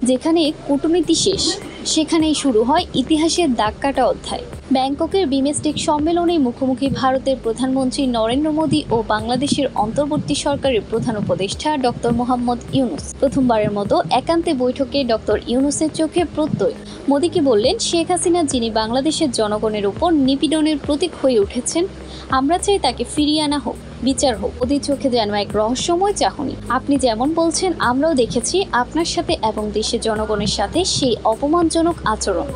যেখানে কূটনীতি শেষ, সেখানেই শুরু হয় ইতিহাসের দাগ কাটা অধ্যায়। ব্যাংককের বিমস্টেক সম্মেলনে মুখোমুখি ভারতের প্রধানমন্ত্রী নরেন্দ্র মোদী ও বাংলাদেশের অন্তর্বর্তী সরকারের প্রধান উপদেষ্টা ডক্টর মোহাম্মদ ইউনূস। প্রথমবারের মতো একান্তে বৈঠকে ডক্টর ইউনূসের চোখে প্রত্যয়। মোদীকে বললেন, শেখ হাসিনা যিনি বাংলাদেশের জনগণের উপর নিপীড়নের প্রতীক হয়ে উঠেছেন, আমরা চাই তাকে ফিরিয়ে আনা হোক, বিচার হোক। ওদের চোখে যেন এক রহস্যময় চাহনি। আপনি যেমন বলছেন, আমরাও দেখেছি আপনার সাথে এবং দেশের জনগণের সাথে সেই অপমানজনক আচরণ,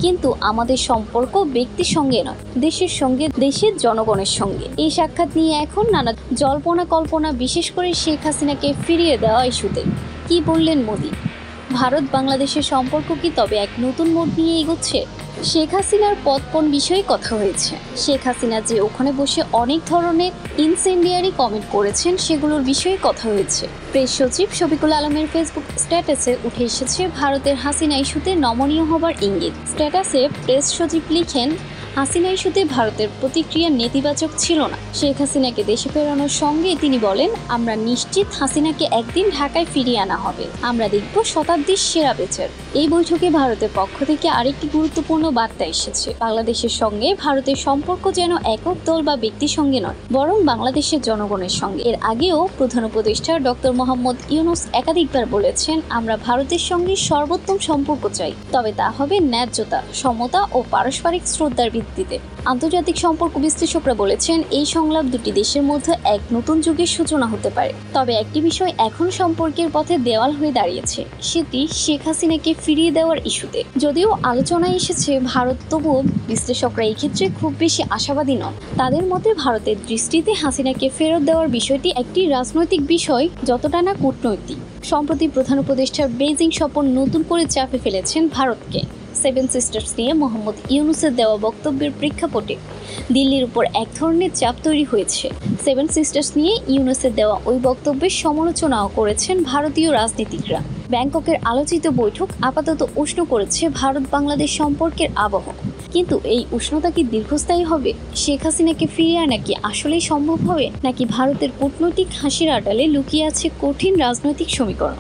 কিন্তু আমাদের সম্পর্ক ব্যক্তির সঙ্গে নয়, দেশের সঙ্গে, দেশের জনগণের সঙ্গে। এই সাক্ষাৎ নিয়ে এখন নানা জল্পনা কল্পনা, বিশেষ করে শেখ হাসিনাকে ফিরিয়ে দেওয়া ইস্যুতে। কি বললেন মোদী? ভারত বাংলাদেশের সম্পর্ক কি তবে এক নতুন মোড় নিয়ে এগোচ্ছে? শেখ হাসিনার পদপন বিষয়ে কথা হয়েছে। শেখ হাসিনা যে ওখানে বসে অনেক ধরনের ইনসেন্ডিয়ারি কমেন্ট করেছেন, সেগুলোর বিষয়ে কথা হয়েছে। প্রেস সচিব শফিকুল আলমের ফেসবুক স্ট্যাটাসে উঠে এসেছে ভারতের হাসিনা ইস্যুতে নমনীয় হবার ইঙ্গিত। স্ট্যাটাসে প্রেস সচিব লিখেন, হাসিনা ইস্যুতে ভারতের প্রতিক্রিয়া নেতিবাচক ছিল না। শেখ হাসিনাকে দেশে ফেরানোর সঙ্গে তিনি বলেন, আমরা নিশ্চিত হাসিনাকে একদিন ঢাকায় ফিরিয়ে আনা হবে। আমরা দেখব শতাব্দীর সেরা বিচার। এই বৈঠকে ভারতের পক্ষ থেকে আরেকটি গুরুত্বপূর্ণ বার্তা এসেছে। বাংলাদেশের সঙ্গে ভারতের সম্পর্ক যেন একক দল বা ব্যক্তির সঙ্গে নয়, বরং বাংলাদেশের জনগণের সঙ্গে। এর আগেও প্রধান উপদেষ্টা ডক্টর মোহাম্মদ ইউনূস একাধিকবার বলেছেন, আমরা ভারতের সঙ্গে সর্বোত্তম সম্পর্ক চাই, তবে তা হবে ন্যায্যতা, সমতা ও পারস্পরিক শ্রদ্ধার ভিত্তিতে। আন্তর্জাতিক সম্পর্ক বিশ্লেষকরা বলেছেন, এই সংলাপ দুটি দেশের মধ্যে এক নতুন যুগের সূচনা হতে পারে। তবে একটি বিষয় এখন সম্পর্কের পথে দেওয়াল হয়ে দাঁড়িয়েছে, সেটি শেখ হাসিনাকে ফিরিয়ে দেওয়ার ইস্যুতে। যদিও আলোচনায় এসেছে ভারত, তবুও বিশ্লেষকরা এই ক্ষেত্রে খুব বেশি আশাবাদী নন। তাদের মতে ভারতের দৃষ্টিতে হাসিনাকে ফেরত দেওয়ার বিষয়টি একটি রাজনৈতিক বিষয় যতটা না কূটনৈতিক। সম্প্রতি প্রধান উপদেষ্টার বেইজিং সফর নতুন করে চাপে ফেলেছেন ভারতকে। সেভেন সিস্টার্স নিয়ে মোহাম্মদ ইউনূসের দেওয়া বক্তব্যের প্রেক্ষাপটে দিল্লির উপর এক ধরনের চাপ তৈরি হয়েছে। সেভেন সিস্টার্স নিয়ে ইউনূসের দেওয়া ওই বক্তব্যের সমালোচনাও করেছেন ভারতীয় রাজনীতিকরা। ব্যাংককের আলোচিত বৈঠক আপাতত উষ্ণ করেছে ভারত বাংলাদেশ সম্পর্কের আবহ। কিন্তু এই উষ্ণতা কি দীর্ঘস্থায়ী হবে? শেখ হাসিনাকে ফিরিয়ে আনা কি আসলেই সম্ভব হবে, নাকি ভারতের কূটনৈতিক হাসির আড়ালে লুকিয়ে আছে কঠিন রাজনৈতিক সমীকরণ?